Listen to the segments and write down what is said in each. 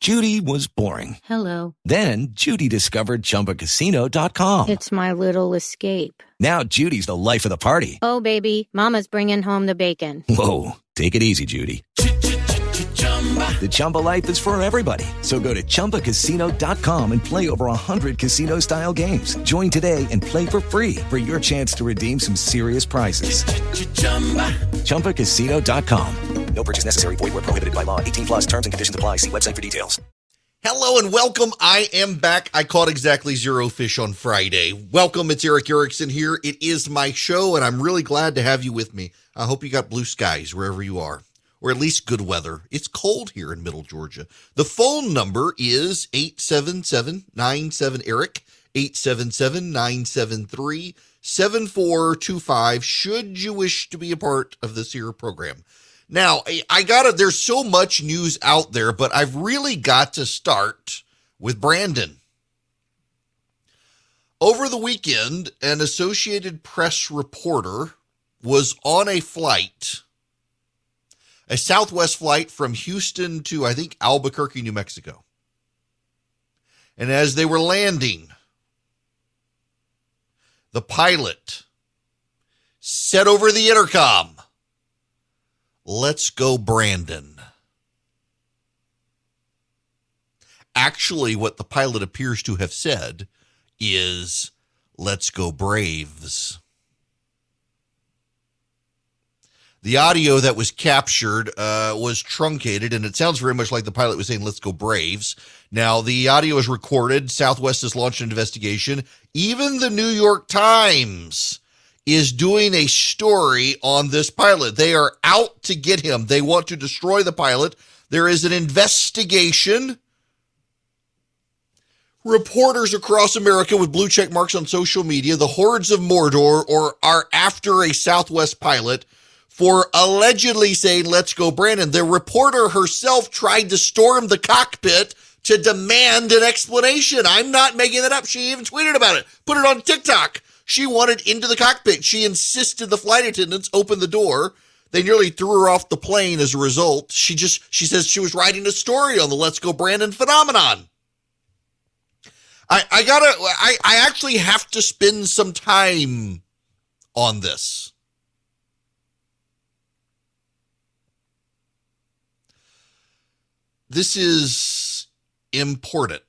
Judy was boring. Hello. Then Judy discovered ChumbaCasino.com. It's my little escape. Now Judy's the life of the party. Oh, baby, mama's bringing home the bacon. Whoa, take it easy, Judy. The Chumba life is for everybody. So go to ChumbaCasino.com and play over 100 casino-style games. Join today and play for free for your chance to redeem some serious prizes. ChumbaCasino.com. No purchase necessary. Void where prohibited by law. 18 plus terms and conditions apply. See website for details. Hello and welcome. I am back. I caught exactly 0 fish on Friday. Welcome. It's Eric Erickson here. It is my show, and I'm really glad to have you with me. I hope you got blue skies wherever you are, or at least good weather. It's cold here in Middle Georgia. The phone number is 877-97-ERIC, 877-973-7425, should you wish to be a part of this here program. Now, there's so much news out there, but I've really got to start with Brandon. Over the weekend, an Associated Press reporter was on a flight, a Southwest flight from Houston to, I think, Albuquerque, New Mexico. And as they were landing, the pilot said over the intercom, "Let's go, Brandon." Actually, what the pilot appears to have said is, "Let's go, Braves." The audio that was captured was truncated, and it sounds very much like the pilot was saying, "Let's go, Braves." Now, the audio is recorded. Southwest has launched an investigation. Even the New York Times is doing a story on this pilot. They are out to get him. They want to destroy the pilot. There is an investigation. Reporters across America with blue check marks on social media, the hordes of Mordor, are after a Southwest pilot for allegedly saying, "Let's go, Brandon." The reporter herself tried to storm the cockpit to demand an explanation. I'm not making that up. She even tweeted about it, put it on TikTok. She wanted into the cockpit. She insisted the flight attendants open the door. They nearly threw her off the plane as a result. She says she was writing a story on the "Let's Go, Brandon" phenomenon. I actually have to spend some time on this. This is important.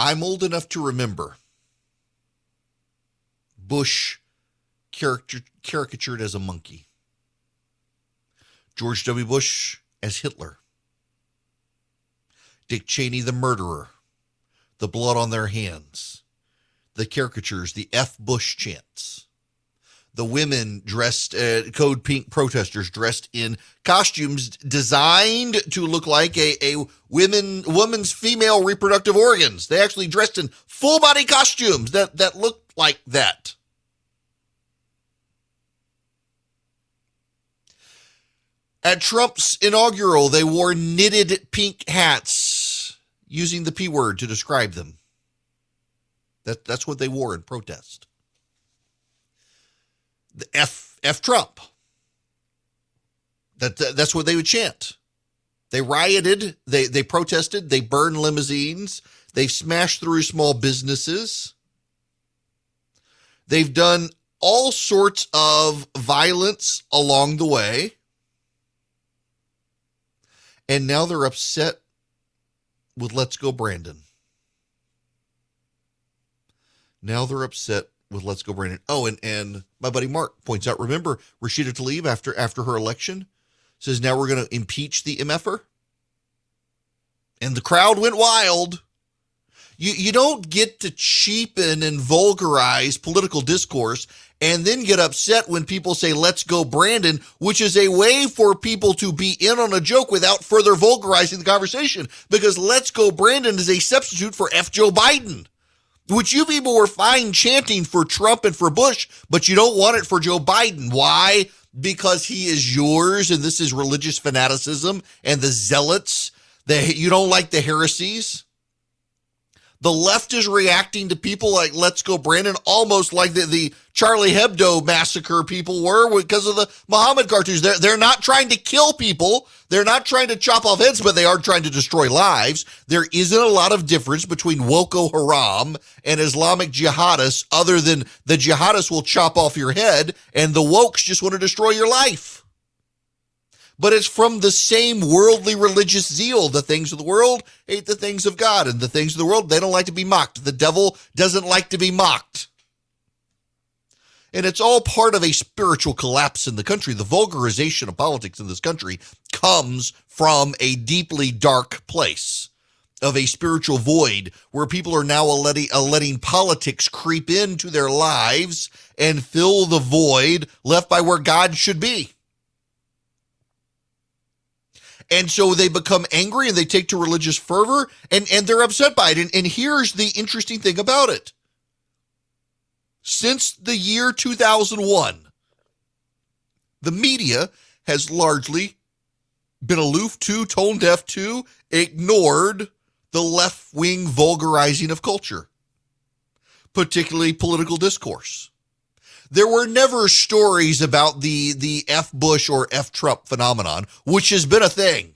I'm old enough to remember Bush caricatured as a monkey, George W. Bush as Hitler, Dick Cheney the murderer, the blood on their hands, the caricatures, the F. Bush chants, the women dressed, Code Pink protesters dressed in costumes designed to look like a woman's female reproductive organs. They actually dressed in full body costumes that looked like that. At Trump's inaugural, they wore knitted pink hats using the P word to describe them. That's what they wore in protest. The F Trump. That's what they would chant. They rioted, they protested, they burned limousines, they smashed through small businesses. They've done all sorts of violence along the way. And now they're upset with "Let's Go, Brandon." Now they're upset with "Let's Go, Brandon." Oh, and my buddy Mark points out, remember Rashida Tlaib after her election says, now we're going to impeach the MFer? And the crowd went wild. You don't get to cheapen and vulgarize political discourse and then get upset when people say, "Let's go, Brandon," which is a way for people to be in on a joke without further vulgarizing the conversation, because "Let's go, Brandon" is a substitute for F. Joe Biden, which you people were fine chanting for Trump and for Bush, but you don't want it for Joe Biden. Why? Because he is yours, and this is religious fanaticism and the zealots. You don't like the heresies. The left is reacting to people like Let's Go Brandon almost like the Charlie Hebdo massacre people were because of the Muhammad cartoons. They're not trying to kill people. They're not trying to chop off heads, but they are trying to destroy lives. There isn't a lot of difference between Boko Haram and Islamic jihadists other than the jihadists will chop off your head and the wokes just want to destroy your life. But it's from the same worldly religious zeal. The things of the world hate the things of God, and the things of the world, they don't like to be mocked. The devil doesn't like to be mocked. And it's all part of a spiritual collapse in the country. The vulgarization of politics in this country comes from a deeply dark place of a spiritual void where people are now letting politics creep into their lives and fill the void left by where God should be. And so they become angry and they take to religious fervor and they're upset by it. And here's the interesting thing about it. Since the year 2001, the media has largely been aloof to, tone deaf to, ignored the left-wing vulgarizing of culture, particularly political discourse. There were never stories about the F. Bush or F. Trump phenomenon, which has been a thing.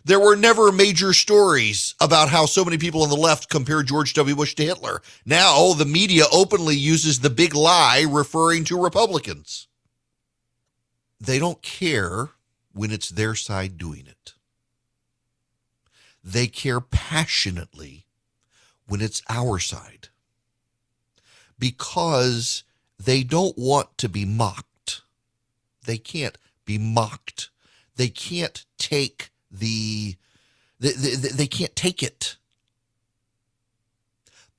There were never major stories about how so many people on the left compare George W. Bush to Hitler. Now the media openly uses the big lie referring to Republicans. They don't care when it's their side doing it. They care passionately when it's our side, because they don't want to be mocked. They can't be mocked. They can't take they can't take it.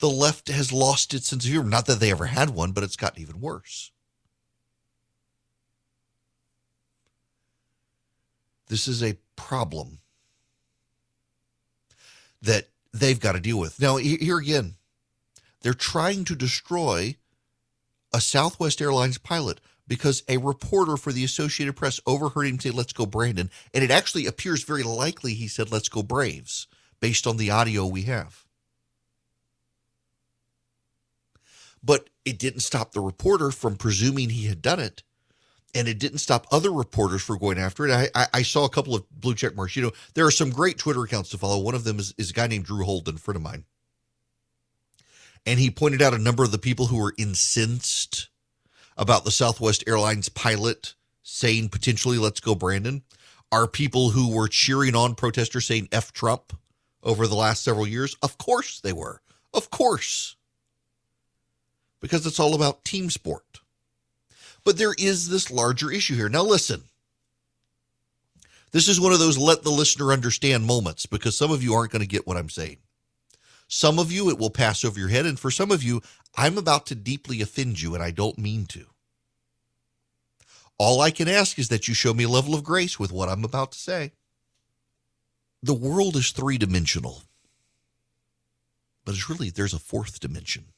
The left has lost its sense of humor. Not that they ever had one, but it's gotten even worse. This is a problem that they've got to deal with. Now, here again, they're trying to destroy a Southwest Airlines pilot because a reporter for the Associated Press overheard him say, "Let's go Brandon." And it actually appears very likely he said, "Let's go Braves," based on the audio we have. But it didn't stop the reporter from presuming he had done it. And it didn't stop other reporters from going after it. I saw a couple of blue check marks. You know, there are some great Twitter accounts to follow. One of them is a guy named Drew Holden, a friend of mine. And he pointed out a number of the people who were incensed about the Southwest Airlines pilot saying potentially, "Let's go Brandon," are people who were cheering on protesters saying F Trump over the last several years. Of course they were. Of course. Because it's all about team sport. But there is this larger issue here. Now listen, this is one of those let the listener understand moments, because some of you aren't going to get what I'm saying. Some of you, it will pass over your head. And for some of you, I'm about to deeply offend you, and I don't mean to. All I can ask is that you show me a level of grace with what I'm about to say. The world is three-dimensional, but there's a fourth dimension.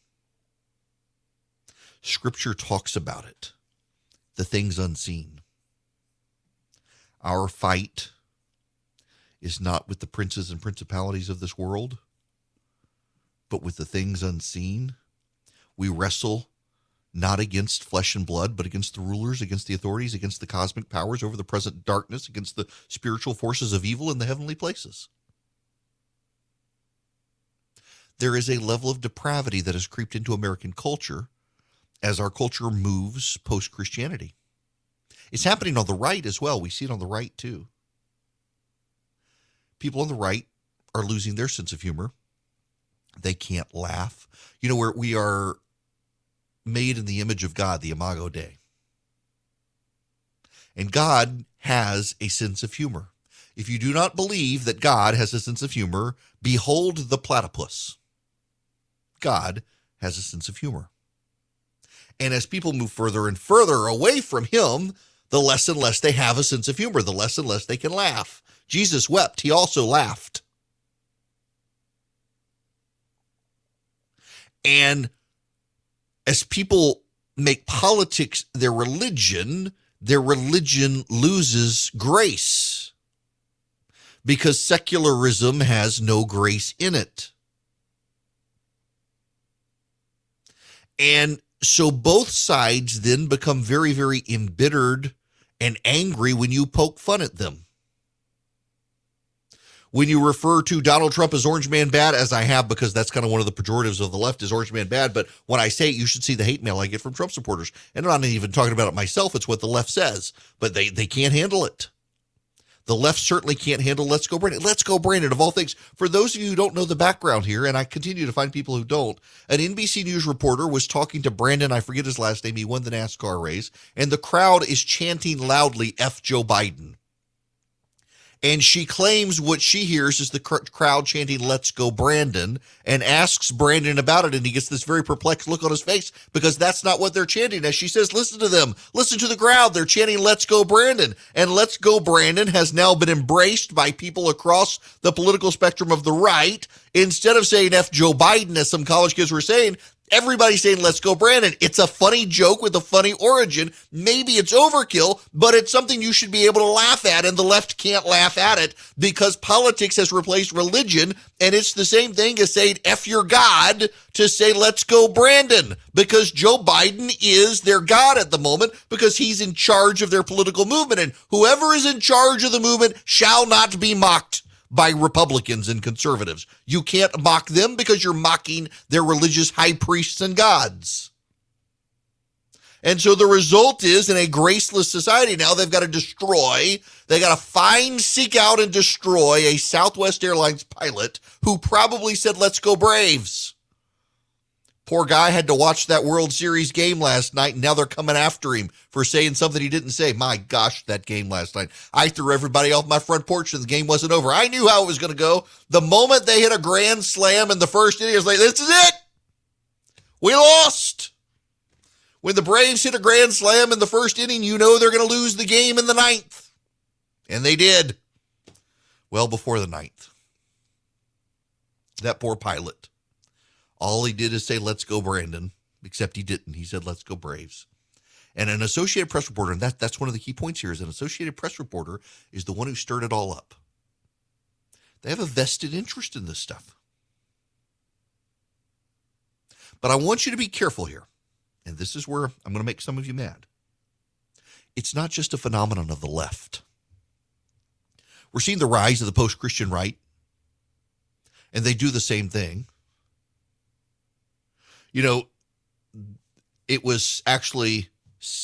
Scripture talks about it, the things unseen. Our fight is not with the princes and principalities of this world, but with the things unseen. We wrestle not against flesh and blood, but against the rulers, against the authorities, against the cosmic powers over the present darkness, against the spiritual forces of evil in the heavenly places. There is a level of depravity that has creeped into American culture as our culture moves post-Christianity. It's happening on the right as well. We see it on the right too. People on the right are losing their sense of humor. They can't laugh. You know, we are made in the image of God, the Imago Dei. And God has a sense of humor. If you do not believe that God has a sense of humor, behold the platypus. God has a sense of humor. And as people move further and further away from him, the less and less they have a sense of humor, the less and less they can laugh. Jesus wept. He also laughed. And as people make politics their religion loses grace. because secularism has no grace in it. And so both sides then become very, very embittered and angry when you poke fun at them. When you refer to Donald Trump as Orange Man Bad, as I have, because that's kind of one of the pejoratives of the left is Orange Man Bad. But when I say it, you should see the hate mail I get from Trump supporters. And I'm not even talking about it myself. It's what the left says. But they can't handle it. The left certainly can't handle Let's Go Brandon. Let's Go Brandon, of all things. For those of you who don't know the background here, and I continue to find people who don't, an NBC News reporter was talking to Brandon, I forget his last name, he won the NASCAR race, and the crowd is chanting loudly, F Joe Biden. And she claims what she hears is the crowd chanting, Let's Go Brandon, and asks Brandon about it. And he gets this very perplexed look on his face because that's not what they're chanting. As she says, listen to them, listen to the crowd. They're chanting, Let's Go Brandon. And Let's Go Brandon has now been embraced by people across the political spectrum of the right. Instead of saying F Joe Biden, as some college kids were saying, everybody's saying, Let's Go Brandon. It's a funny joke with a funny origin. Maybe it's overkill, but it's something you should be able to laugh at, and the left can't laugh at it because politics has replaced religion, and it's the same thing as saying F your God to say Let's Go Brandon, because Joe Biden is their God at the moment because he's in charge of their political movement, and whoever is in charge of the movement shall not be mocked by Republicans and conservatives. You can't mock them because you're mocking their religious high priests and gods. And so the result is, in a graceless society now, they've got to find, seek out, and destroy a Southwest Airlines pilot who probably said, Let's Go Braves. Poor guy had to watch that World Series game last night, and now they're coming after him for saying something he didn't say. My gosh, that game last night. I threw everybody off my front porch, and the game wasn't over. I knew how it was going to go. The moment they hit a grand slam in the first inning, I was like, this is it. We lost. When the Braves hit a grand slam in the first inning, you know they're going to lose the game in the ninth. And they did. Well before the ninth. That poor pilot. All he did is say, Let's Go Brandon, except he didn't. He said, Let's Go Braves. And an Associated Press reporter, and that's one of the key points here, is an Associated Press reporter is the one who stirred it all up. They have a vested interest in this stuff. But I want you to be careful here. And this is where I'm going to make some of you mad. It's not just a phenomenon of the left. We're seeing the rise of the post-Christian right, and they do the same thing. You know, it was actually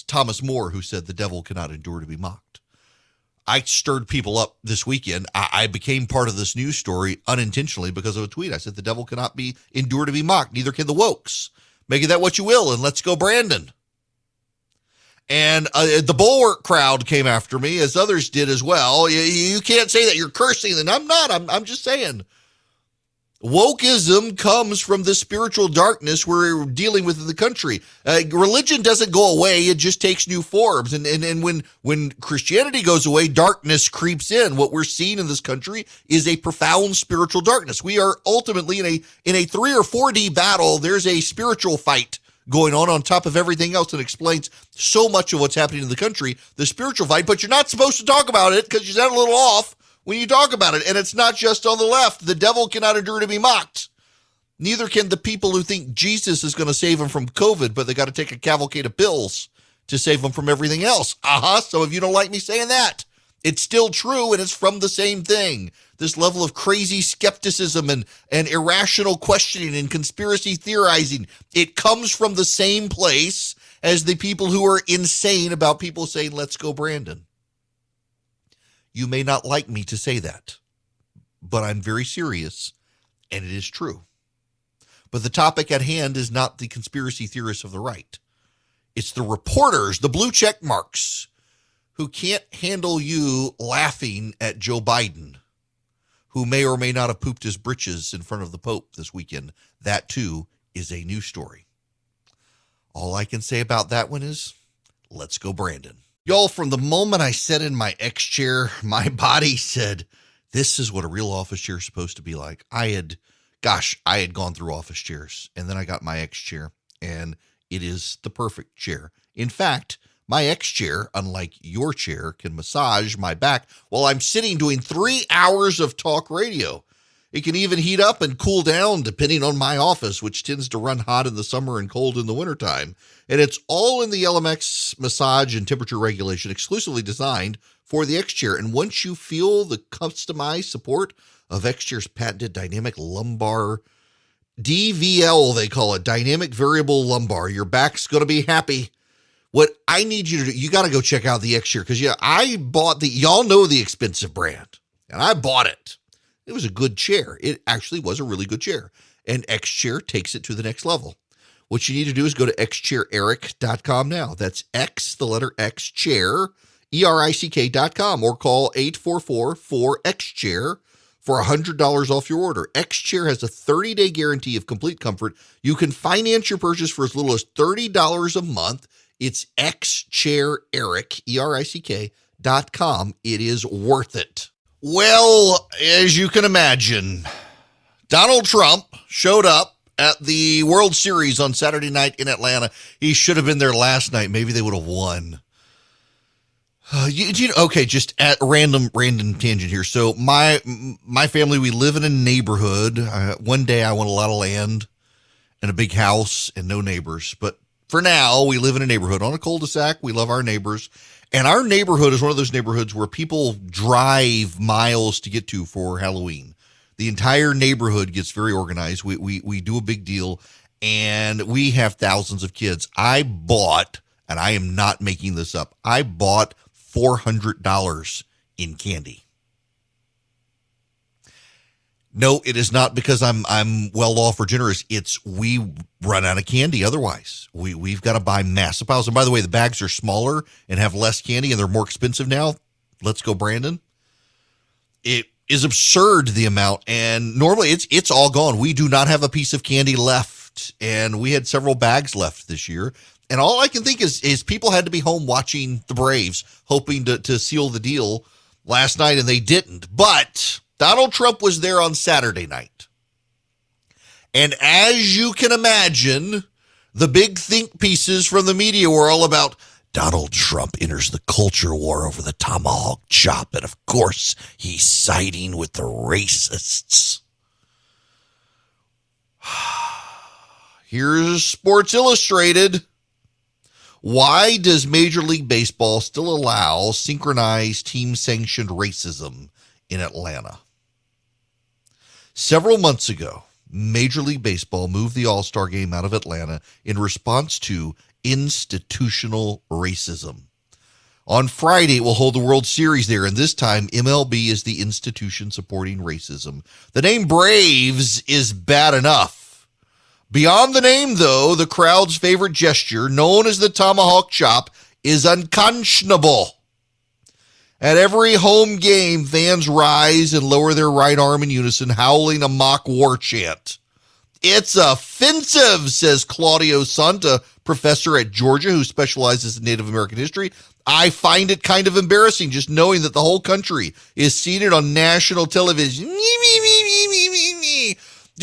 Thomas More who said the devil cannot endure to be mocked. I stirred people up this weekend. I became part of this news story unintentionally because of a tweet. I said the devil cannot endure to be mocked. Neither can the wokes. Make of that what you will, and Let's Go Brandon. And the Bulwark crowd came after me, as others did as well. You can't say that you're cursing, and I'm not. I'm just saying. Wokeism comes from the spiritual darkness we're dealing with in the country. Religion doesn't go away. It just takes new forms. And when Christianity goes away, darkness creeps in. What we're seeing in this country is a profound spiritual darkness. We are ultimately in a 3 or 4D battle. There's a spiritual fight going on top of everything else that explains so much of what's happening in the country, the spiritual fight, but you're not supposed to talk about it because you sound a little off when you talk about it. And it's not just on the left. The devil cannot endure to be mocked. Neither can the people who think Jesus is going to save them from COVID, but they got to take a cavalcade of pills to save them from everything else. Some of you don't like me saying that. It's still true, and it's from the same thing. This level of crazy skepticism and irrational questioning and conspiracy theorizing, it comes from the same place as the people who are insane about people saying, Let's Go Brandon. You may not like me to say that, but I'm very serious, and it is true. But the topic at hand is not the conspiracy theorists of the right. It's the reporters, the blue check marks, who can't handle you laughing at Joe Biden, who may or may not have pooped his britches in front of the Pope this weekend. That, too, is a news story. All I can say about that one is, Let's Go Brandon. Y'all, from the moment I sat in my X chair, my body said, this is what a real office chair is supposed to be like. I had gone through office chairs, and then I got my X chair, and it is the perfect chair. In fact, My X chair, unlike your chair, can massage my back while I'm sitting doing 3 hours of talk radio. It can even heat up and cool down depending on my office, which tends to run hot in the summer and cold in the wintertime. And it's all in the LMX massage and temperature regulation exclusively designed for the X chair. And once you feel the customized support of X chair's patented dynamic lumbar DVL, they call it, dynamic variable lumbar, your back's going to be happy. What I need you to do, you got to go check out the X chair because I bought y'all know the expensive brand, and I bought it. It was a good chair. It actually was a really good chair. And X chair takes it to the next level. What you need to do is go to xchaireric.com now. That's X, the letter X, chair, ERICK.com, or call 844-4XChair for $100 off your order. X chair has a 30-day guarantee of complete comfort. You can finance your purchase for as little as $30 a month. It's xchaireric, ERICK.com. It is worth it. Well, as you can imagine, Donald Trump showed up at the World Series on Saturday night in Atlanta. He should have been there last night. Maybe they would have won. Okay, just at random tangent here. So my family, we live in a neighborhood. One day I want a lot of land and a big house and no neighbors. But for now, we live in a neighborhood on a cul-de-sac. We love our neighbors. And our neighborhood is one of those neighborhoods where people drive miles to get to for Halloween. The entire neighborhood gets very organized. We do a big deal, and we have thousands of kids. I bought, and I am not making this up, I bought $400 in candy. No, it is not because I'm well off or generous. It's we run out of candy otherwise. We've got to buy massive piles. And by the way, the bags are smaller and have less candy, and they're more expensive now. Let's go, Brandon. It is absurd, the amount, and normally it's all gone. We do not have a piece of candy left, and we had several bags left this year. And all I can think is people had to be home watching the Braves, hoping to seal the deal last night, and they didn't. But Donald Trump was there on Saturday night. And as you can imagine, the big think pieces from the media were all about Donald Trump enters the culture war over the tomahawk chop. And of course, he's siding with the racists. Here's Sports Illustrated. Why does Major League Baseball still allow synchronized team-sanctioned racism in Atlanta? Several months ago, Major League Baseball moved the All-Star Game out of Atlanta in response to institutional racism. On Friday, it will hold the World Series there, and this time MLB is the institution supporting racism. The name Braves is bad enough. Beyond the name, though, the crowd's favorite gesture, known as the tomahawk chop, is unconscionable. At every home game, fans rise and lower their right arm in unison, howling a mock war chant. It's offensive, says Claudio Sant, a professor at Georgia who specializes in Native American history. I find it kind of embarrassing just knowing that the whole country is seeing it on national television. Do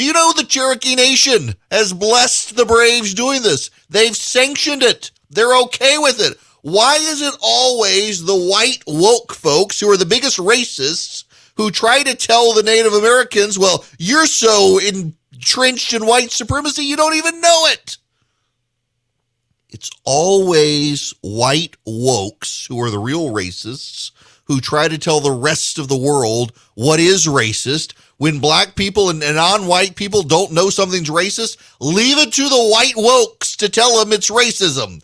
you know the Cherokee Nation has blessed the Braves doing this? They've sanctioned it. They're okay with it. Why is it always the white woke folks who are the biggest racists who try to tell the Native Americans, well, you're so entrenched in white supremacy, you don't even know it? It's always white wokes who are the real racists who try to tell the rest of the world what is racist. When black people and non-white people don't know something's racist, leave it to the white wokes to tell them it's racism.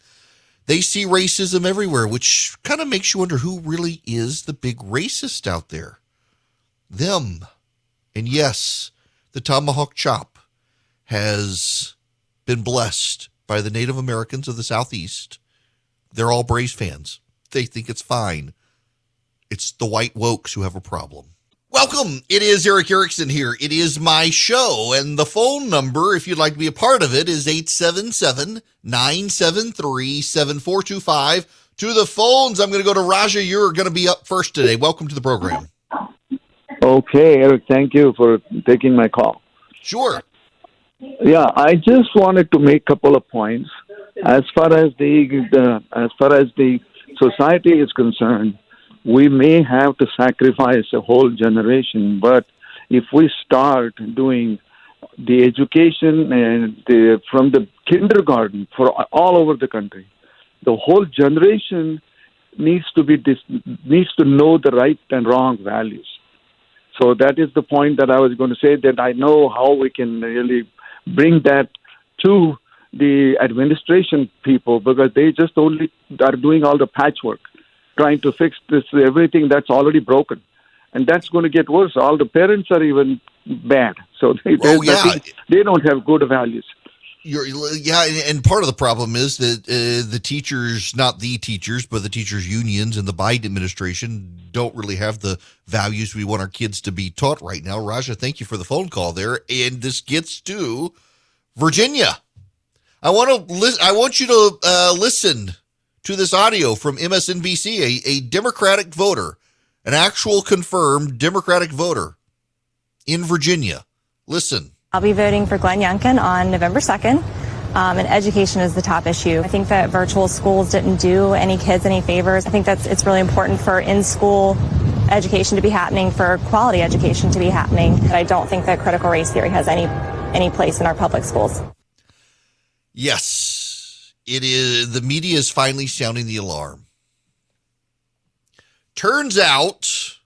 They see racism everywhere, which kind of makes you wonder who really is the big racist out there. Them. And yes, the tomahawk chop has been blessed by the Native Americans of the Southeast. They're all Braves fans. They think it's fine. It's the white wokes who have a problem. Welcome. It is Eric Erickson here. It is my show, and the phone number, if you'd like to be a part of it, is 877-973-7425. To the phones, I'm going to go to Raja. You're going to be up first today. Welcome to the program. Okay, Eric, thank you for taking my call. Sure. Yeah, I just wanted to make a couple of points. As far as the society is concerned, we may have to sacrifice a whole generation. But if we start doing the education from the kindergarten for all over the country, the whole generation needs to know the right and wrong values. So that is the point that I was going to say, that I know how we can really bring that to the administration people, because they just only are doing all the patchwork, trying to fix everything that's already broken. And that's going to get worse. All the parents are even bad. So they don't have good values. And part of the problem is that the teachers, not the teachers, but the teachers' unions and the Biden administration don't really have the values we want our kids to be taught right now. Raja, thank you for the phone call there. And this gets to Virginia. I want you to listen to this audio from MSNBC, a Democratic voter, an actual confirmed Democratic voter in Virginia. Listen. I'll be voting for Glenn Youngkin on November 2nd, and education is the top issue. I think that virtual schools didn't do any kids any favors. I think it's really important for in-school education to be happening, for quality education to be happening. But I don't think that critical race theory has any place in our public schools. Yes, it is. The media is finally sounding the alarm. Turns out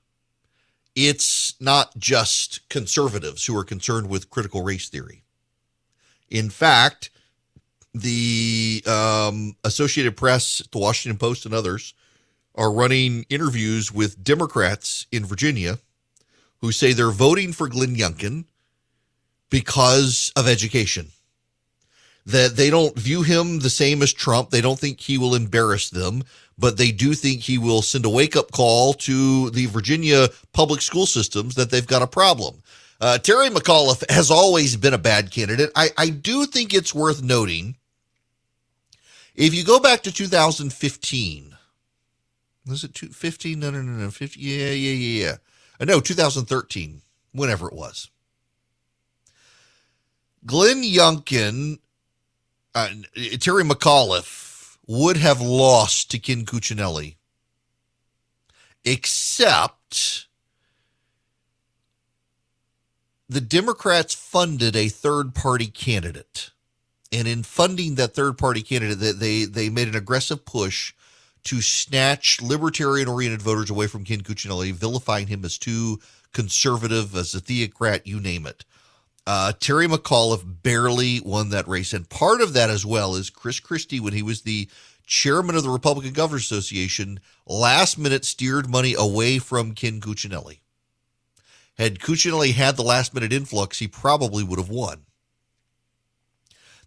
it's not just conservatives who are concerned with critical race theory. In fact, the Associated Press, the Washington Post, and others are running interviews with Democrats in Virginia who say they're voting for Glenn Youngkin because of education. That they don't view him the same as Trump. They don't think he will embarrass them, but they do think he will send a wake-up call to the Virginia public school systems that they've got a problem. Terry McAuliffe has always been a bad candidate. I do think it's worth noting, if you go back to 2015, was it 2015? No, 50, yeah. No, 2013, whenever it was. Glenn Youngkin, Terry McAuliffe would have lost to Ken Cuccinelli, except the Democrats funded a third-party candidate. And in funding that third-party candidate, they made an aggressive push to snatch libertarian-oriented voters away from Ken Cuccinelli, vilifying him as too conservative, as a theocrat, you name it. Terry McAuliffe barely won that race. And part of that as well is Chris Christie, when he was the chairman of the Republican Governors Association, last minute steered money away from Ken Cuccinelli. Had Cuccinelli had the last minute influx, he probably would have won.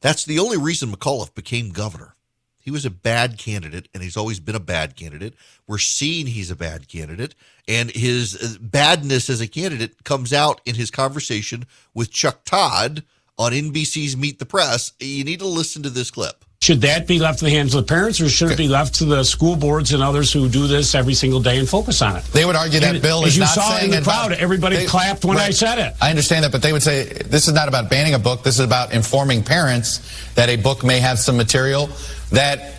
That's the only reason McAuliffe became governor. He was a bad candidate, and he's always been a bad candidate. We're seeing he's a bad candidate, and his badness as a candidate comes out in his conversation with Chuck Todd on NBC's Meet the Press. You need to listen to this clip. Should that be left in the hands of the parents, or should it be left to the school boards and others who do this every single day and focus on it? They would argue that bill is not saying... As you saw in the crowd, everybody clapped when I said it. I understand that, but they would say this is not about banning a book. This is about informing parents that a book may have some material that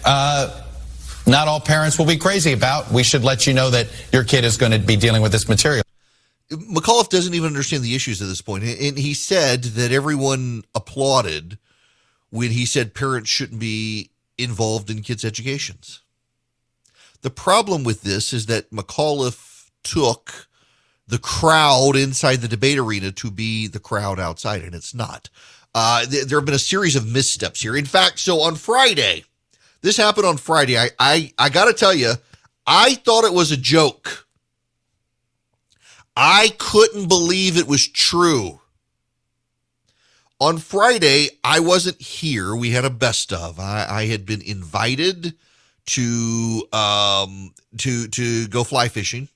not all parents will be crazy about. We should let you know that your kid is going to be dealing with this material. McAuliffe doesn't even understand the issues at this point. And he said that everyone applauded when he said parents shouldn't be involved in kids' educations. The problem with this is that McAuliffe took the crowd inside the debate arena to be the crowd outside, and it's not. There have been a series of missteps here. In fact, so on Friday, this happened on Friday. I got to tell you, I thought it was a joke. I couldn't believe it was true. On Friday, I wasn't here. We had a best of. I had been invited to go fly fishing.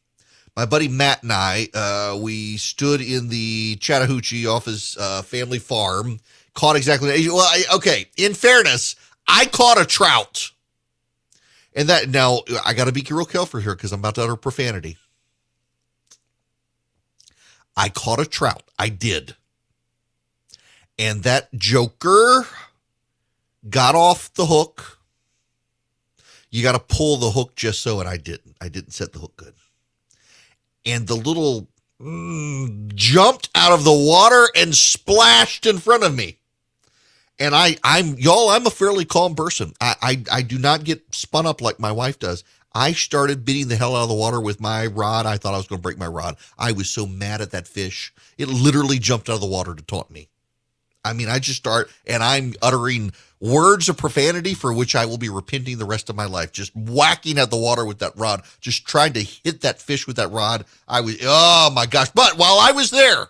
My buddy Matt and I, we stood in the Chattahoochee off his family farm, caught exactly. Well, okay. In fairness, I caught a trout, and that now I got to be real careful here because I'm about to utter profanity. I caught a trout. I did. And that joker got off the hook. You got to pull the hook just so, and I didn't set the hook good. And the little jumped out of the water and splashed in front of me. And I'm a fairly calm person. I do not get spun up like my wife does. I started beating the hell out of the water with my rod. I thought I was going to break my rod. I was so mad at that fish. It literally jumped out of the water to taunt me. I mean, I just start, and I'm uttering words of profanity for which I will be repenting the rest of my life. Just whacking at the water with that rod, just trying to hit that fish with that rod. Oh my gosh. But while I was there,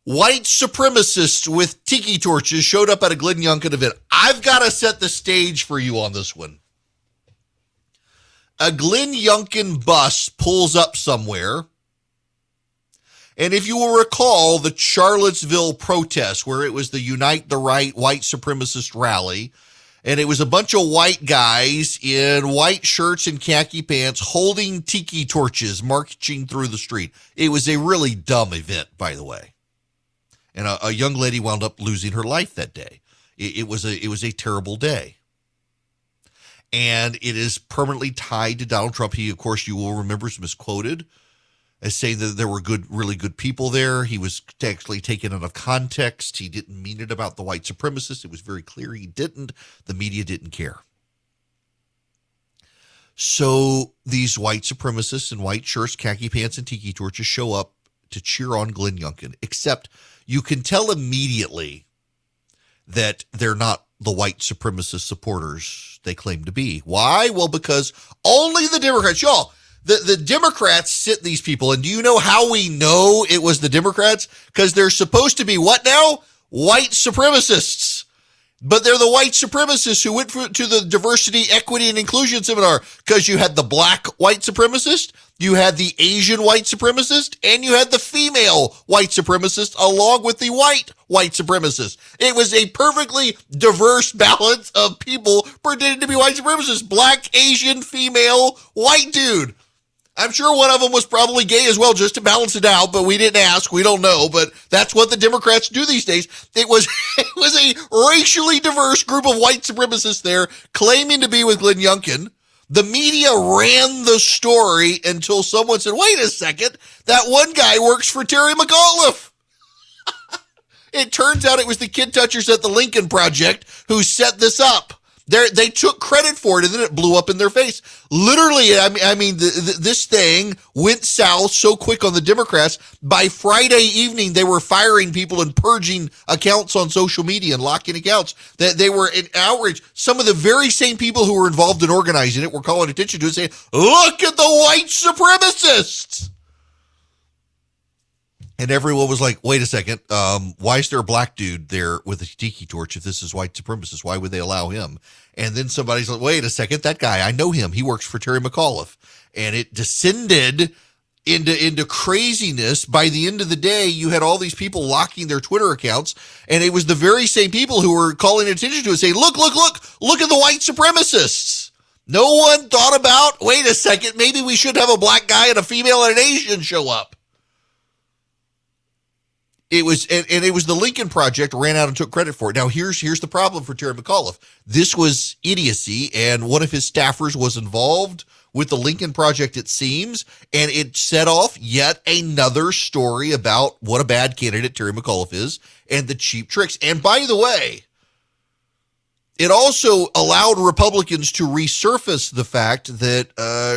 white supremacists with tiki torches showed up at a Glenn Youngkin event. I've got to set the stage for you on this one. A Glenn Youngkin bus pulls up somewhere. And if you will recall the Charlottesville protest, where it was the Unite the Right white supremacist rally, and it was a bunch of white guys in white shirts and khaki pants holding tiki torches marching through the street. It was a really dumb event, by the way. And a young lady wound up losing her life that day. It was a terrible day. And it is permanently tied to Donald Trump. He, of course, you will remember, is misquoted as saying that there were really good people there. He was actually taken out of context. He didn't mean it about the white supremacists. It was very clear he didn't. The media didn't care. So these white supremacists in white shirts, khaki pants, and tiki torches show up to cheer on Glenn Youngkin, except you can tell immediately that they're not the white supremacist supporters they claim to be. Why? Well, because only the Democrats, y'all, the Democrats sit these people. And do you know how we know it was the Democrats? Because they're supposed to be what now? White supremacists. But they're the white supremacists who went to the diversity, equity, and inclusion seminar, because you had the black white supremacist, you had the Asian white supremacist, and you had the female white supremacist along with the white supremacist. It was a perfectly diverse balance of people pretending to be white supremacists. Black, Asian, female, white dude. I'm sure one of them was probably gay as well, just to balance it out, but we didn't ask. We don't know, but that's what the Democrats do these days. It was a racially diverse group of white supremacists there claiming to be with Glenn Youngkin. The media ran the story until someone said, wait a second, that one guy works for Terry McAuliffe. It turns out it was the kid touchers at the Lincoln Project who set this up. They took credit for it, and then it blew up in their face. Literally, I mean, this thing went south so quick on the Democrats. By Friday evening, they were firing people and purging accounts on social media and locking accounts. They were in outrage. Some of the very same people who were involved in organizing it were calling attention to it, saying, look at the white supremacists. And everyone was like, wait a second, why is there a black dude there with a tiki torch if this is white supremacist? Why would they allow him? And then somebody's like, wait a second, that guy, I know him. He works for Terry McAuliffe. And it descended into craziness. By the end of the day, you had all these people locking their Twitter accounts. And it was the very same people who were calling attention to it, saying, look at the white supremacists. No one thought about, wait a second, maybe we should have a black guy and a female and an Asian show up. It was the Lincoln Project ran out and took credit for it. Now, here's the problem for Terry McAuliffe. This was idiocy, and one of his staffers was involved with the Lincoln Project, it seems, and it set off yet another story about what a bad candidate Terry McAuliffe is and the cheap tricks. And by the way, it also allowed Republicans to resurface the fact that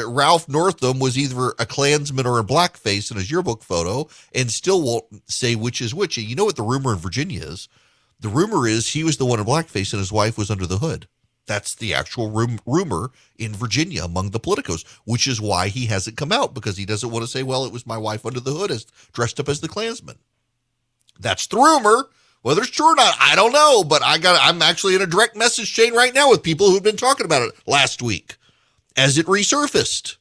Ralph Northam was either a Klansman or a blackface in his yearbook photo, and still won't say which is which. You know what the rumor in Virginia is? The rumor is he was the one in blackface and his wife was under the hood. That's the actual rumor in Virginia among the politicos, which is why he hasn't come out, because he doesn't want to say, well, it was my wife under the hood as dressed up as the Klansman. That's the rumor. Whether it's true or not, I don't know, but I'm actually in a direct message chain right now with people who've been talking about it last week as it resurfaced.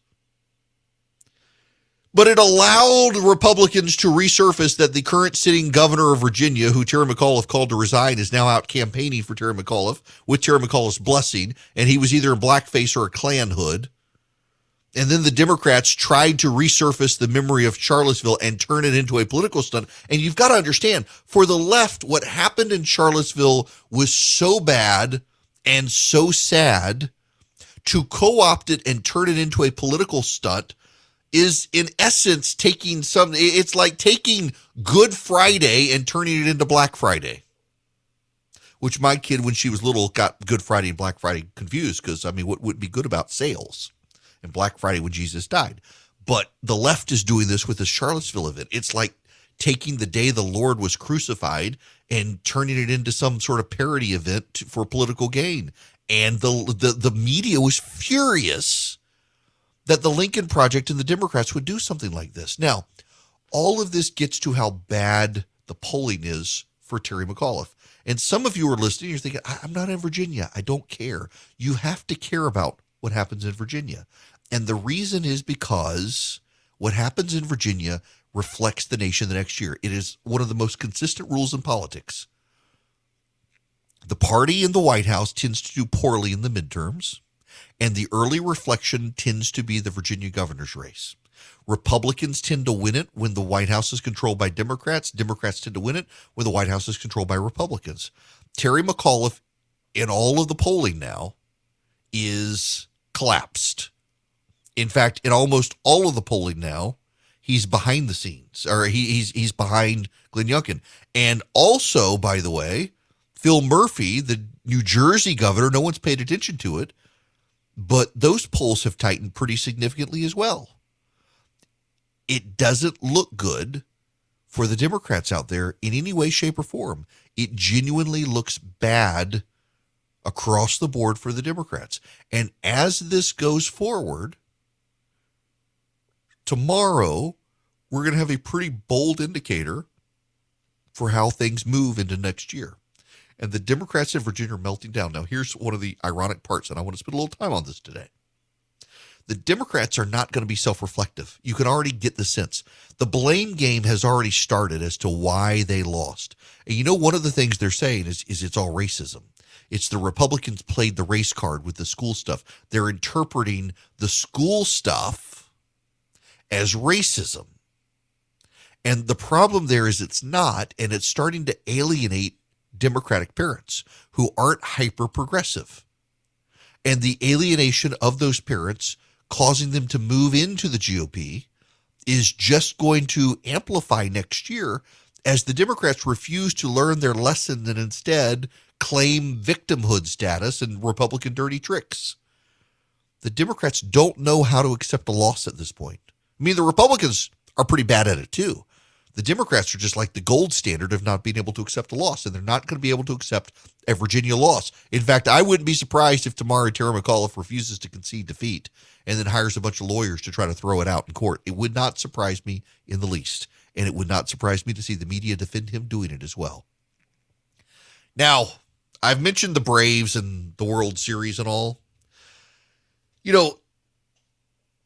But it allowed Republicans to resurface that the current sitting governor of Virginia, who Terry McAuliffe called to resign, is now out campaigning for Terry McAuliffe with Terry McAuliffe's blessing, and he was either in blackface or a Klan hood. And then the Democrats tried to resurface the memory of Charlottesville and turn it into a political stunt. And you've got to understand, for the left, what happened in Charlottesville was so bad and so sad. To co-opt it and turn it into a political stunt is, in essence, it's like taking Good Friday and turning it into Black Friday. Which my kid, when she was little, got Good Friday and Black Friday confused because, what would be good about sales? And Black Friday when Jesus died. But the left is doing this with the Charlottesville event. It's like taking the day the Lord was crucified and turning it into some sort of parody event for political gain. And the media was furious that the Lincoln Project and the Democrats would do something like this. Now, all of this gets to how bad the polling is for Terry McAuliffe. And some of you are listening, you're thinking, I'm not in Virginia. I don't care. You have to care about what happens in Virginia. And the reason is because what happens in Virginia reflects the nation the next year. It is one of the most consistent rules in politics. The party in the White House tends to do poorly in the midterms, and the early reflection tends to be the Virginia governor's race. Republicans tend to win it when the White House is controlled by Democrats. Democrats tend to win it when the White House is controlled by Republicans. Terry McAuliffe, in all of the polling now, is collapsed. In fact, in almost all of the polling now, he's behind the scenes, or he's behind Glenn Youngkin. And also, by the way, Phil Murphy, the New Jersey governor, no one's paid attention to it, but those polls have tightened pretty significantly as well. It doesn't look good for the Democrats out there in any way, shape, or form. It genuinely looks bad across the board for the Democrats. And as this goes forward, tomorrow we're going to have a pretty bold indicator for how things move into next year. And the Democrats in Virginia are melting down. Now, here's one of the ironic parts, and I want to spend a little time on this today. The Democrats are not going to be self-reflective. You can already get the sense. The blame game has already started as to why they lost. And one of the things they're saying is it's all racism. It's the Republicans played the race card with the school stuff. They're interpreting the school stuff as racism. And the problem there is it's not, and it's starting to alienate Democratic parents who aren't hyper-progressive. And the alienation of those parents causing them to move into the GOP is just going to amplify next year as the Democrats refuse to learn their lesson and instead claim victimhood status and Republican dirty tricks. The Democrats don't know how to accept a loss at this point. The Republicans are pretty bad at it too. The Democrats are just like the gold standard of not being able to accept a loss, and they're not going to be able to accept a Virginia loss. In fact, I wouldn't be surprised if tomorrow Terry McAuliffe refuses to concede defeat and then hires a bunch of lawyers to try to throw it out in court. It would not surprise me in the least, and it would not surprise me to see the media defend him doing it as well. Now, I've mentioned the Braves and the World Series and all.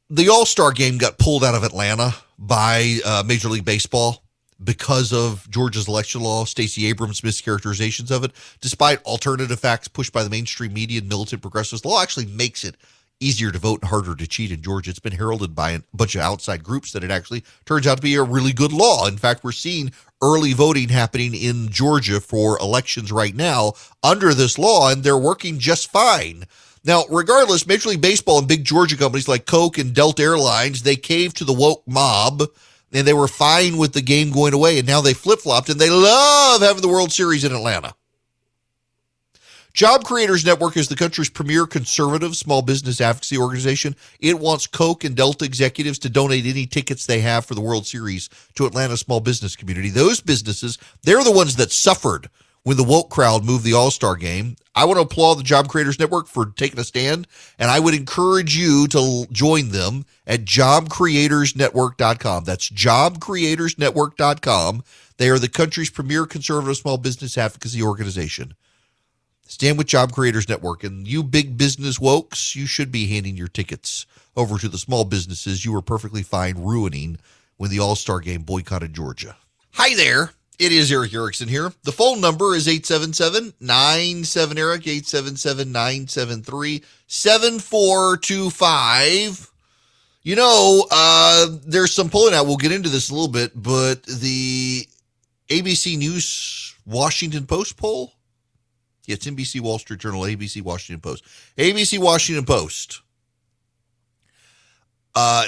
The All-Star game got pulled out of Atlanta by Major League Baseball because of Georgia's election law, Stacey Abrams' mischaracterizations of it. Despite alternative facts pushed by the mainstream media and militant progressives, the law actually makes it easier to vote and harder to cheat in Georgia. It's been heralded by a bunch of outside groups that it actually turns out to be a really good law. In fact, we're seeing early voting happening in Georgia for elections right now under this law, and they're working just fine. Now, regardless, Major League Baseball and big Georgia companies like Coke and Delta Airlines, they caved to the woke mob, and they were fine with the game going away, and now they flip-flopped, and they love having the World Series in Atlanta. Job Creators Network is the country's premier conservative small business advocacy organization. It wants Coke and Delta executives to donate any tickets they have for the World Series to Atlanta's small business community. Those businesses, they're the ones that suffered when the woke crowd moved the All-Star game. I want to applaud the Job Creators Network for taking a stand, and I would encourage you to join them at jobcreatorsnetwork.com. That's jobcreatorsnetwork.com. They are the country's premier conservative small business advocacy organization. Stand with Job Creators Network, and you big business wokes, you should be handing your tickets over to the small businesses you were perfectly fine ruining when the All-Star game boycotted Georgia. Hi there. It is Eric Erickson here. The phone number is 877-97-ERIC, 877-973-7425. There's some polling out. We'll get into this a little bit, but the ABC News Washington Post poll. Yeah, it's NBC Wall Street Journal, ABC Washington Post. ABC Washington Post.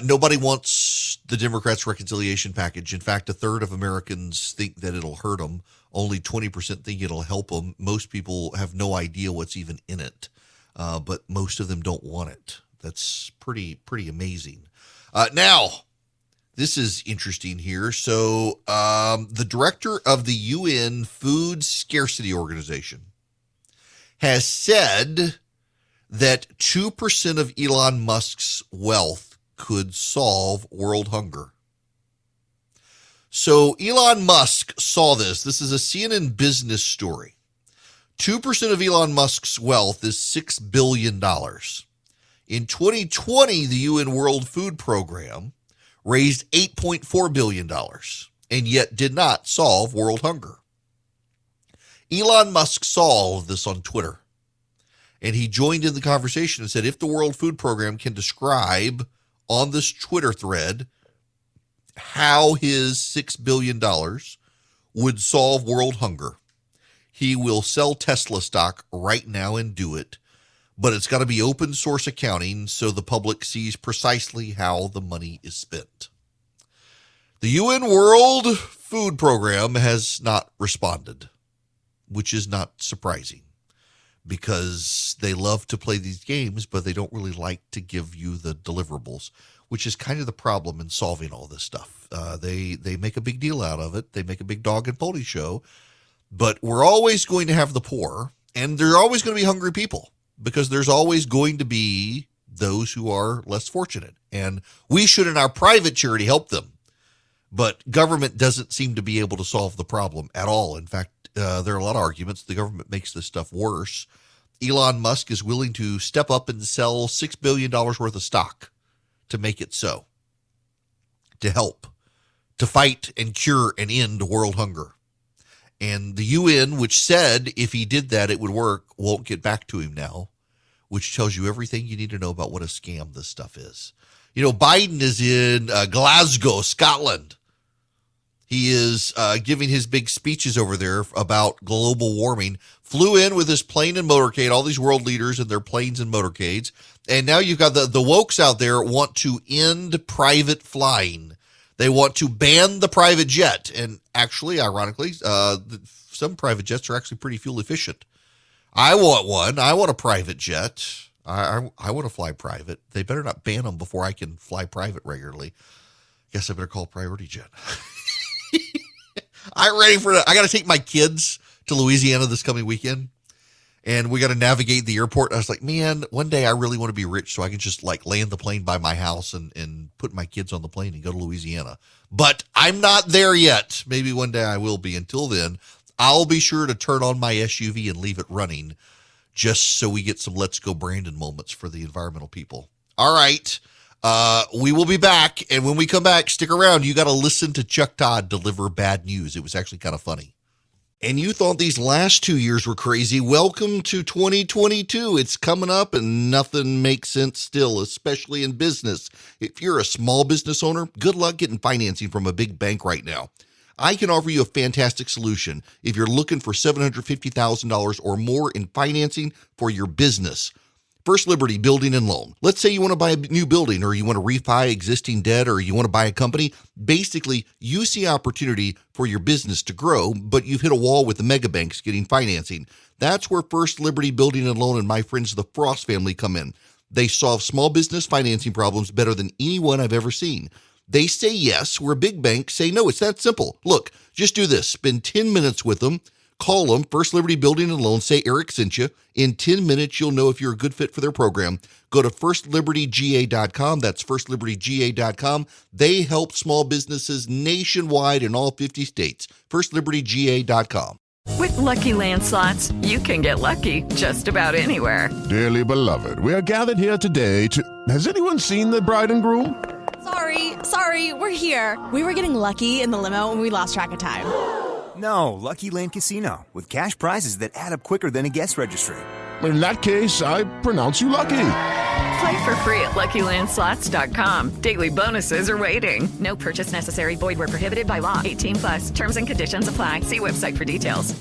Nobody wants the Democrats' reconciliation package. In fact, a third of Americans think that it'll hurt them. Only 20% think it'll help them. Most people have no idea what's even in it, but most of them don't want it. That's pretty amazing. Now, this is interesting here. So the director of the UN Food Scarcity Organization has said that 2% of Elon Musk's wealth could solve world hunger. So Elon Musk saw this. This is a CNN business story. 2% of Elon Musk's wealth is $6 billion. In 2020, the UN World Food Program raised $8.4 billion and yet did not solve world hunger. Elon Musk saw all of this on Twitter, and he joined in the conversation and said, if the World Food Program can describe on this Twitter thread how his $6 billion would solve world hunger, he will sell Tesla stock right now and do it. But it's got to be open source accounting so the public sees precisely how the money is spent. The UN World Food Program has not responded, which is not surprising because they love to play these games, but they don't really like to give you the deliverables, which is kind of the problem in solving all this stuff. They make a big deal out of it. They make a big dog and pony show, but we're always going to have the poor, and there are always going to be hungry people because there's always going to be those who are less fortunate, and we should in our private charity help them. But government doesn't seem to be able to solve the problem at all. In fact, there are a lot of arguments. The government makes this stuff worse. Elon Musk is willing to step up and sell $6 billion worth of stock to make it so, to help, to fight and cure and end world hunger. And the UN, which said if he did that, it would work, won't get back to him now, which tells you everything you need to know about what a scam this stuff is. Biden is in Glasgow, Scotland. He is giving his big speeches over there about global warming. Flew in with his plane and motorcade, all these world leaders and their planes and motorcades. And now you've got the wokes out there want to end private flying. They want to ban the private jet. And actually, ironically, some private jets are actually pretty fuel efficient. I want one. I want a private jet. I want to fly private. They better not ban them before I can fly private regularly. Guess I better call Priority Jet. I'm ready for it. I got to take my kids to Louisiana this coming weekend, and we got to navigate the airport. I was like, man, one day I really want to be rich so I can just land the plane by my house and put my kids on the plane and go to Louisiana. But I'm not there yet. Maybe one day I will be. Until then, I'll be sure to turn on my SUV and leave it running just so we get some Let's Go Brandon moments for the environmental people. All right. We will be back, and when we come back, stick around. You got to listen to Chuck Todd deliver bad news. It was actually kind of funny. And you thought these last 2 years were crazy. Welcome to 2022. It's coming up, and nothing makes sense still, especially in business. If you're a small business owner, good luck getting financing from a big bank right now. I can offer you a fantastic solution if you're looking for $750,000 or more in financing for your business. First Liberty Building and Loan. Let's say you want to buy a new building, or you want to refi existing debt, or you want to buy a company. Basically, you see opportunity for your business to grow, but you've hit a wall with the mega banks getting financing. That's where First Liberty Building and Loan and my friends the Frost family come in. They solve small business financing problems better than anyone I've ever seen. They say yes, where big banks say no. It's that simple. Look, just do this. Spend 10 minutes with them. Call them, First Liberty Building and Loan. Say Eric sent you. In 10 minutes, you'll know if you're a good fit for their program. Go to firstlibertyga.com. That's firstlibertyga.com. They help small businesses nationwide in all 50 states. firstlibertyga.com. With Lucky Land Slots, you can get lucky just about anywhere. Dearly beloved, we are gathered here today to... Has anyone seen the bride and groom? Sorry, we're here. We were getting lucky in the limo and we lost track of time. No, Lucky Land Casino, with cash prizes that add up quicker than a guest registry. In that case, I pronounce you lucky. Play for free at LuckyLandSlots.com. Daily bonuses are waiting. No purchase necessary. Void where prohibited by law. 18+. Terms and conditions apply. See website for details.